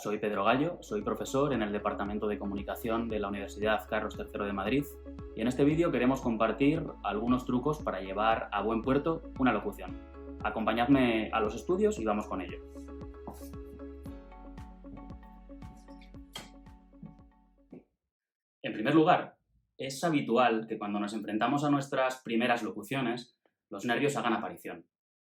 soy Pedro Gallo, soy profesor en el Departamento de Comunicación de la Universidad Carlos III de Madrid y en este vídeo queremos compartir algunos trucos para llevar a buen puerto una locución. Acompañadme a los estudios y vamos con ello. En primer lugar, es habitual que cuando nos enfrentamos a nuestras primeras locuciones, los nervios hagan aparición.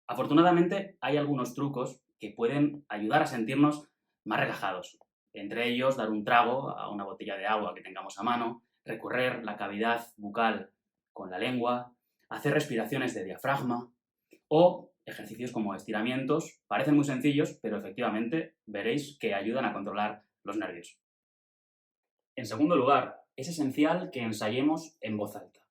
Afortunadamente, hay algunos trucos que pueden ayudar a sentirnos más relajados. Entre ellos, dar un trago a una botella de agua que tengamos a mano, recorrer la cavidad bucal con la lengua, hacer respiraciones de diafragma o ejercicios como estiramientos. Parecen muy sencillos, pero efectivamente veréis que ayudan a controlar los nervios. En segundo lugar, es esencial que ensayemos en voz alta.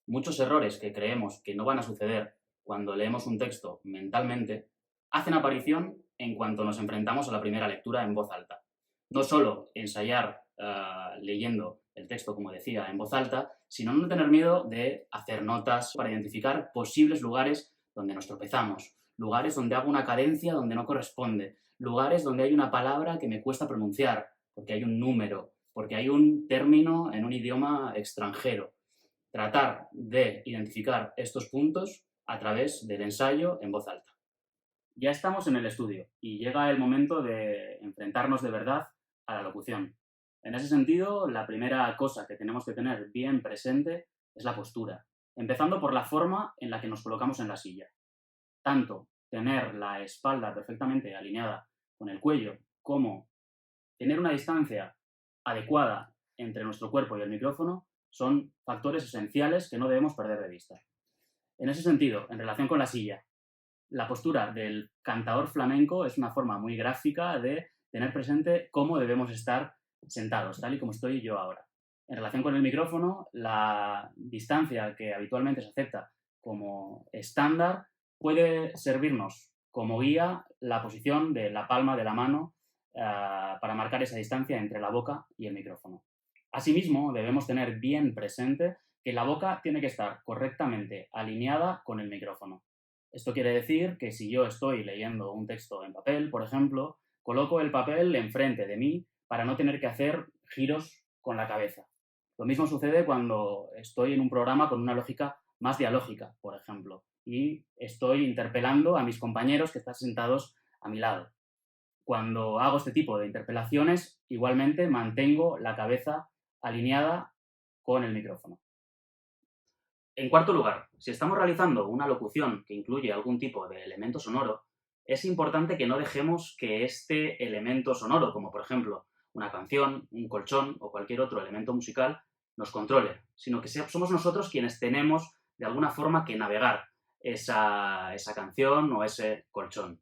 Muchos errores que creemos que no van a suceder cuando leemos un texto mentalmente hacen aparición en cuanto nos enfrentamos a la primera lectura en voz alta. No solo ensayar leyendo el texto, como decía, en voz alta, sino no tener miedo de hacer notas para identificar posibles lugares donde nos tropezamos, lugares donde hago una cadencia donde no corresponde, lugares donde hay una palabra que me cuesta pronunciar, porque hay un número, porque hay un término en un idioma extranjero. Tratar de identificar estos puntos a través del ensayo en voz alta. Ya estamos en el estudio y llega el momento de enfrentarnos de verdad a la locución. En ese sentido, la primera cosa que tenemos que tener bien presente es la postura, empezando por la forma en la que nos colocamos en la silla. Tanto tener la espalda perfectamente alineada con el cuello como tener una distancia adecuada entre nuestro cuerpo y el micrófono son factores esenciales que no debemos perder de vista. En ese sentido, en relación con la silla, la postura del cantador flamenco es una forma muy gráfica de tener presente cómo debemos estar sentados, tal y como estoy yo ahora. En relación con el micrófono, la distancia que habitualmente se acepta como estándar puede servirnos como guía la posición de la palma de la mano para marcar esa distancia entre la boca y el micrófono. Asimismo, debemos tener bien presente que la boca tiene que estar correctamente alineada con el micrófono. Esto quiere decir que si yo estoy leyendo un texto en papel, por ejemplo, coloco el papel enfrente de mí para no tener que hacer giros con la cabeza. Lo mismo sucede cuando estoy en un programa con una lógica más dialógica, por ejemplo, y estoy interpelando a mis compañeros que están sentados a mi lado. Cuando hago este tipo de interpelaciones, igualmente mantengo la cabeza alineada con el micrófono. En cuarto lugar, si estamos realizando una locución que incluye algún tipo de elemento sonoro, es importante que no dejemos que este elemento sonoro, como por ejemplo una canción, un colchón o cualquier otro elemento musical, nos controle, sino que somos nosotros quienes tenemos de alguna forma que navegar esa canción o ese colchón.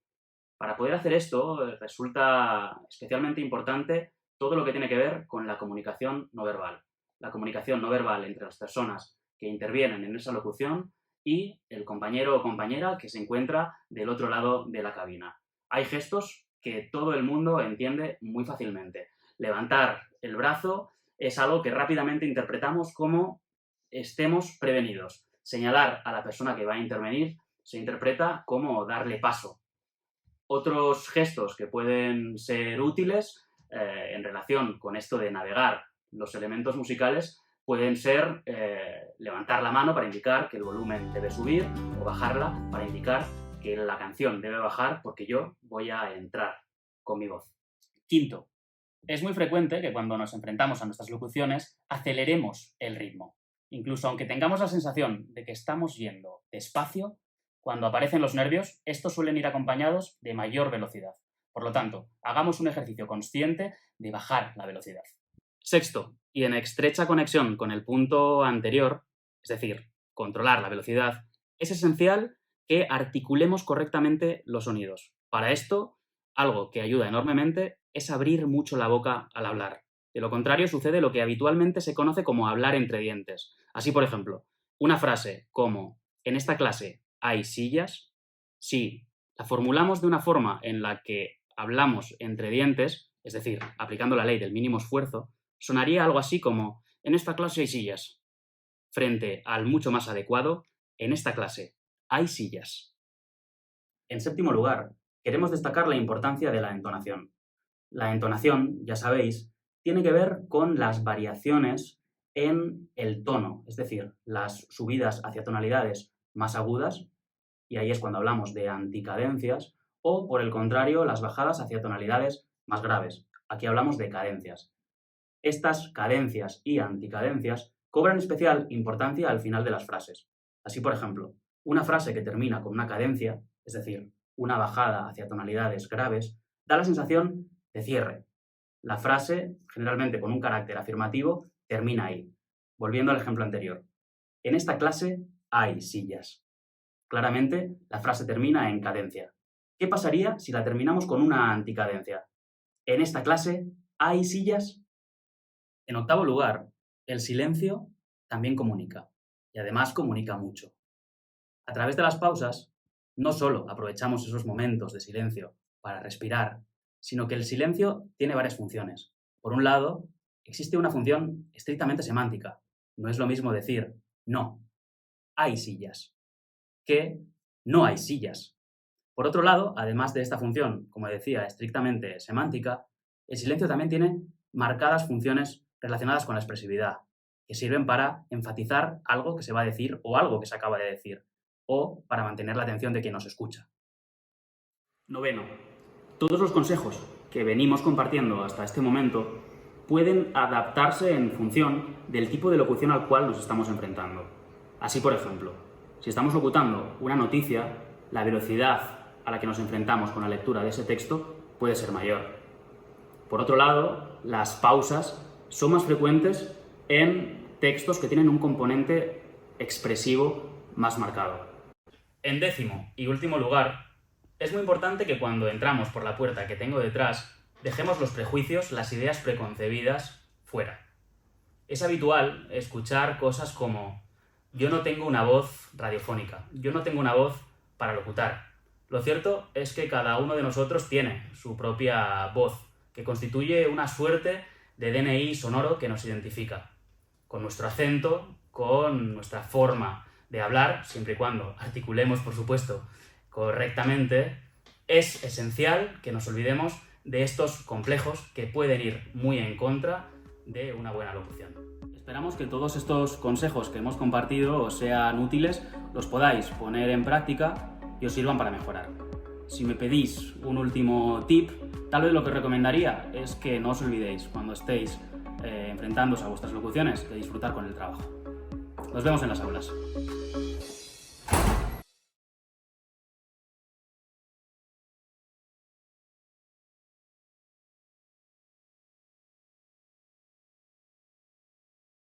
Para poder hacer esto resulta especialmente importante todo lo que tiene que ver con la comunicación no verbal. La comunicación no verbal entre las personas que intervienen en esa locución y el compañero o compañera que se encuentra del otro lado de la cabina. Hay gestos que todo el mundo entiende muy fácilmente. Levantar el brazo es algo que rápidamente interpretamos como estemos prevenidos. Señalar a la persona que va a intervenir se interpreta como darle paso. Otros gestos que pueden ser útiles en relación con esto de navegar los elementos musicales pueden ser levantar la mano para indicar que el volumen debe subir o bajarla para indicar que la canción debe bajar porque yo voy a entrar con mi voz. Quinto, es muy frecuente que cuando nos enfrentamos a nuestras locuciones aceleremos el ritmo. Incluso aunque tengamos la sensación de que estamos yendo despacio, cuando aparecen los nervios, estos suelen ir acompañados de mayor velocidad. Por lo tanto, hagamos un ejercicio consciente de bajar la velocidad. Sexto, y en estrecha conexión con el punto anterior, es decir, controlar la velocidad, es esencial que articulemos correctamente los sonidos. Para esto, algo que ayuda enormemente es abrir mucho la boca al hablar. De lo contrario, sucede lo que habitualmente se conoce como hablar entre dientes. Así, por ejemplo, una frase como «en esta clase hay sillas», si la formulamos de una forma en la que hablamos entre dientes, es decir, aplicando la ley del mínimo esfuerzo, sonaría algo así como «en esta clase hay sillas», frente al mucho más adecuado «en esta clase hay sillas». En séptimo lugar, queremos destacar la importancia de la entonación. La entonación, ya sabéis, tiene que ver con las variaciones en el tono, es decir, las subidas hacia tonalidades más agudas, y ahí es cuando hablamos de anticadencias, o por el contrario, las bajadas hacia tonalidades más graves. Aquí hablamos de cadencias. Estas cadencias y anticadencias cobran especial importancia al final de las frases. Así, por ejemplo, una frase que termina con una cadencia, es decir, una bajada hacia tonalidades graves, da la sensación de cierre. La frase, generalmente con un carácter afirmativo, termina ahí. Volviendo al ejemplo anterior. En esta clase hay sillas. Claramente, la frase termina en cadencia. ¿Qué pasaría si la terminamos con una anticadencia? En esta clase hay sillas. En octavo lugar, el silencio también comunica, y además comunica mucho. A través de las pausas, no solo aprovechamos esos momentos de silencio para respirar, sino que el silencio tiene varias funciones. Por un lado, existe una función estrictamente semántica. No es lo mismo decir no, hay sillas, que no hay sillas. Por otro lado, además de esta función, como decía, estrictamente semántica, el silencio también tiene marcadas funciones relacionadas con la expresividad, que sirven para enfatizar algo que se va a decir o algo que se acaba de decir, o para mantener la atención de quien nos escucha. Noveno. Todos los consejos que venimos compartiendo hasta este momento pueden adaptarse en función del tipo de locución al cual nos estamos enfrentando. Así, por ejemplo, si estamos locutando una noticia, la velocidad a la que nos enfrentamos con la lectura de ese texto puede ser mayor. Por otro lado, las pausas son más frecuentes en textos que tienen un componente expresivo más marcado. En décimo y último lugar, es muy importante que cuando entramos por la puerta que tengo detrás, dejemos los prejuicios, las ideas preconcebidas fuera. Es habitual escuchar cosas como: yo no tengo una voz radiofónica, yo no tengo una voz para locutar. Lo cierto es que cada uno de nosotros tiene su propia voz, que constituye una suerte de DNI sonoro que nos identifica, con nuestro acento, con nuestra forma de hablar, siempre y cuando articulemos, por supuesto, correctamente. Es esencial que nos olvidemos de estos complejos que pueden ir muy en contra de una buena locución. Esperamos que todos estos consejos que hemos compartido os sean útiles, los podáis poner en práctica y os sirvan para mejorar. Si me pedís un último tip, tal vez lo que recomendaría es que no os olvidéis, cuando estéis enfrentándose a vuestras locuciones, de disfrutar con el trabajo. Nos vemos en las aulas.